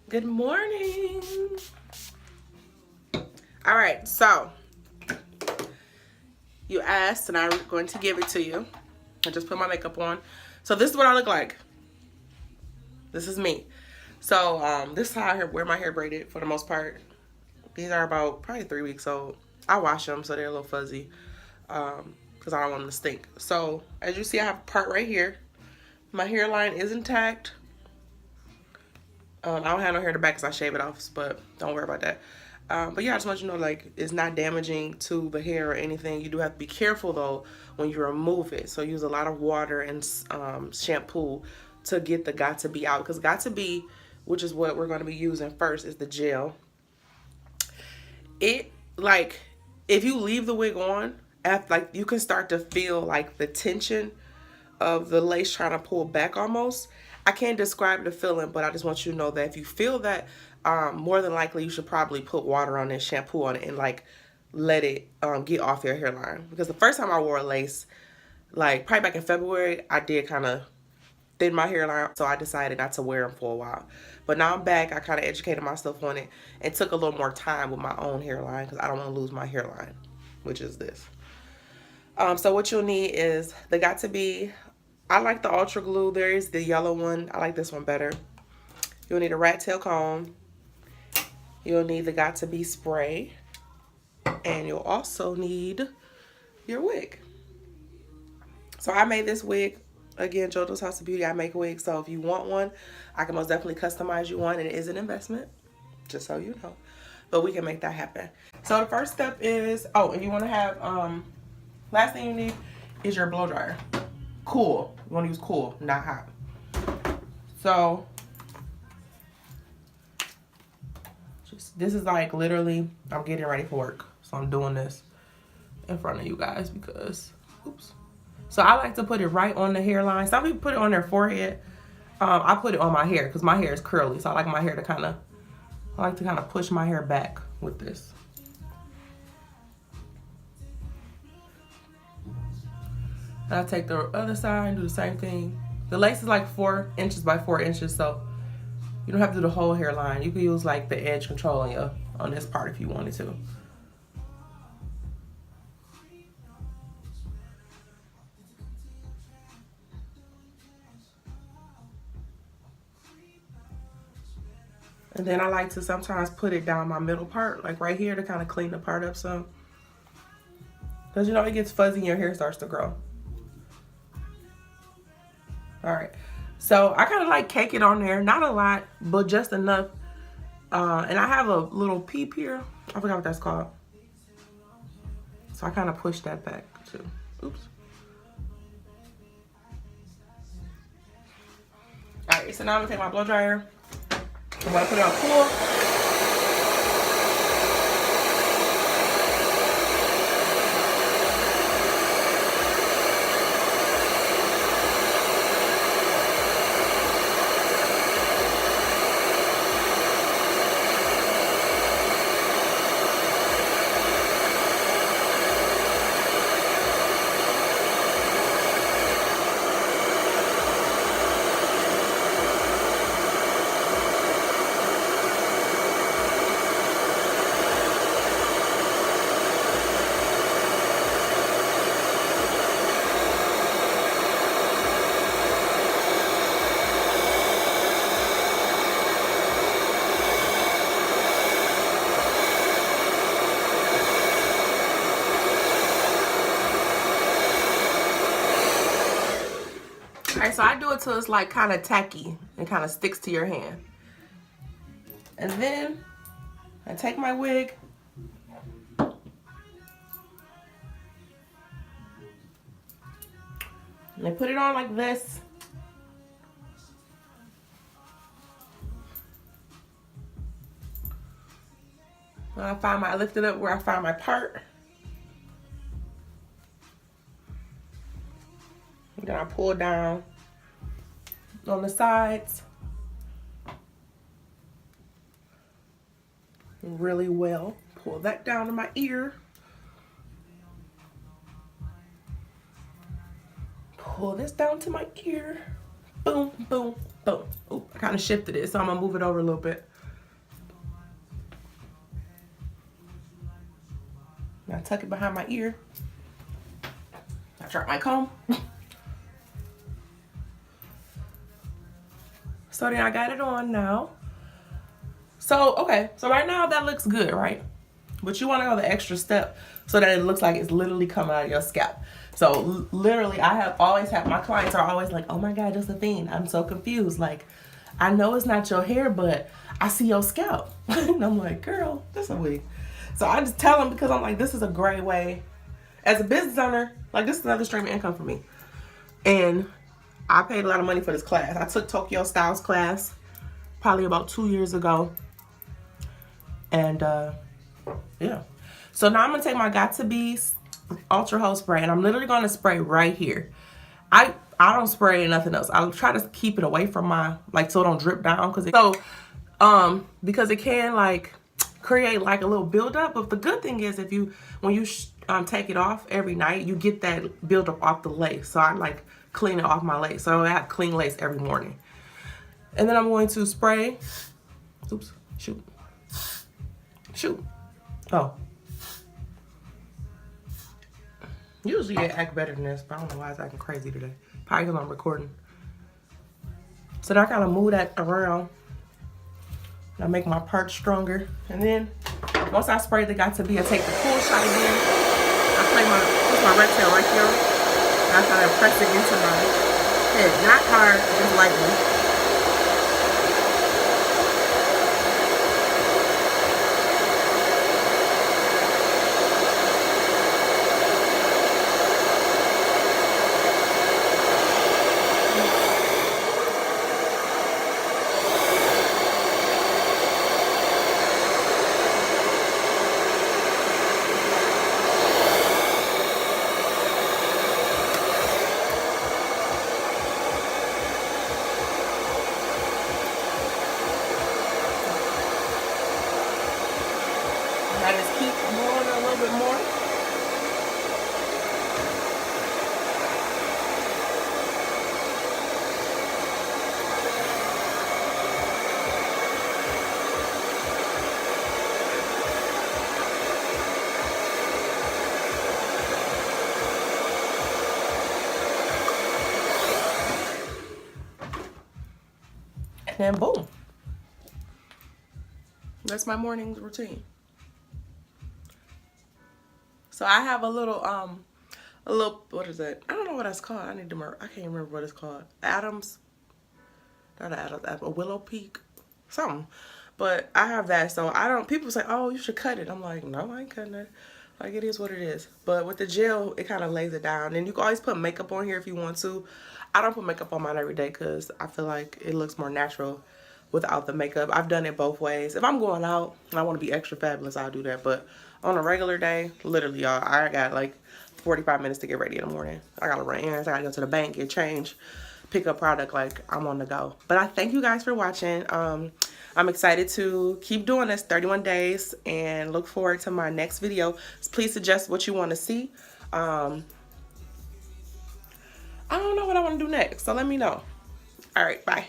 Good morning. All right, so you asked and I'm going to give it to you. I just put my makeup on. So this is what I look like. This is me. So this is how I wear my hair braided for the most part. These are about probably 3 weeks old. I wash them so they're a little fuzzy because I don't want them to stink. So as you see, I have a part right here. My hairline is intact. I don't have no hair in the back because I shave it off, but don't worry about that. But yeah, I just want you to know, like, it's not damaging to the hair or anything. You do have to be careful, though, when you remove it. So use a lot of water and shampoo to get the got to be out. Because got to be, which is what we're going to be using first, is the gel. It, like, if you leave the wig on, after, like, you can start to feel, like, the tension of the lace trying to pull back almost. I can't describe the feeling, but I just want you to know that if you feel that, more than likely you should probably put water on it, shampoo on it, and like let it get off your hairline. Because the first time I wore a lace, like probably back in February, I did kind of thin my hairline, so I decided not to wear them for a while. But now I'm back. I kind of educated myself on it and took a little more time with my own hairline because I don't want to lose my hairline, which is this. So what you'll need is the got to be. I like the Ultra Glue. There is the yellow one. I like this one better. You'll need a rat tail comb. You'll need the got to be spray. And you'll also need your wig. So I made this wig. Again, JoJo's House of Beauty. I make wigs. So if you want one, I can most definitely customize you one. And it is an investment, just so you know. But we can make that happen. So the first step is, and you want to have, last thing you need is your blow dryer. Cool. You want to use cool, not hot. So this is like literally, I'm getting ready for work. So I'm doing this in front of you guys because, oops. So I like to put it right on the hairline. Some people put it on their forehead. I put it on my hair because my hair is curly. So I like my hair to kind of push my hair back with this. And I take the other side and do the same thing. The lace is like 4 inches by 4 inches, so you don't have to do the whole hairline. You can use like the edge control on this part if you wanted to. And then I like to sometimes put it down my middle part, like right here, to kind of clean the part up some. Because you know it gets fuzzy and your hair starts to grow. Alright, so I kind of like cake it on there. Not a lot, but just enough. And I have a little peep here. I forgot what that's called. So I kind of push that back too. Oops. Alright, so now I'm going to take my blow dryer. I'm going to put it on cool. Alright, so I do it till it's like kind of tacky and kind of sticks to your hand. And then I take my wig and I put it on like this. And I lift it up where I find my part. And then I pull down on the sides really well. Pull that down to my ear. Pull this down to my ear. Boom, boom, boom. Oh, I kind of shifted it, so I'm gonna move it over a little bit. Now tuck it behind my ear. I drop my comb. So then I got it on now. So, okay. So right now that looks good, right? But you want to go the extra step so that it looks like it's literally coming out of your scalp. So literally, I have always had, my clients are always like, oh my God, Josephine, I'm so confused. Like, I know it's not your hair, but I see your scalp. And I'm like, girl, this is a wig. So I just tell them, because I'm like, this is a great way. As a business owner, like, this is another stream of income for me. And I paid a lot of money for this class. I took Tokyo Styles class probably about 2 years ago. And yeah. So now I'm going to take my Got2b Ultra Hold Spray, and I'm literally going to spray right here. I don't spray nothing else. I'll try to keep it away from my, like, so it don't drip down, because it can like create like a little buildup. But the good thing is, if you, when you take it off every night, you get that buildup off the lace. So I like clean it off my lace. So I have clean lace every morning. And then I'm going to spray. Oops, shoot. Oh. Usually it act better than this, but I don't know why it's acting crazy today. Probably because I'm recording. So then I kind of move that around. And I make my part stronger. And then once I spray the Got2b, I take the full shot again. I put my red tail right here. And I kind of press it into my head. Not hard, just lightly. I just keep moving a little bit more. And then boom. That's my morning routine. So I have a little, what is that? I don't know what that's called. I can't remember what it's called. Not Adams, a Willow Peak, something. But I have that, so people say, oh, you should cut it. I'm like, no, I ain't cutting it. Like, it is what it is. But with the gel, it kind of lays it down. And you can always put makeup on here if you want to. I don't put makeup on mine every day because I feel like it looks more natural without the makeup. I've done it both ways. If I'm going out and I want to be extra fabulous, I'll do that. But on a regular day, literally, y'all, I got like 45 minutes to get ready in the morning. I gotta run errands, I gotta go to the bank, get changed, pick up product, like I'm on the go. But I thank you guys for watching. I'm excited to keep doing this 31 days and look forward to my next video. Please suggest what you want to see. I don't know what I want to do next, so let me know. All right, bye.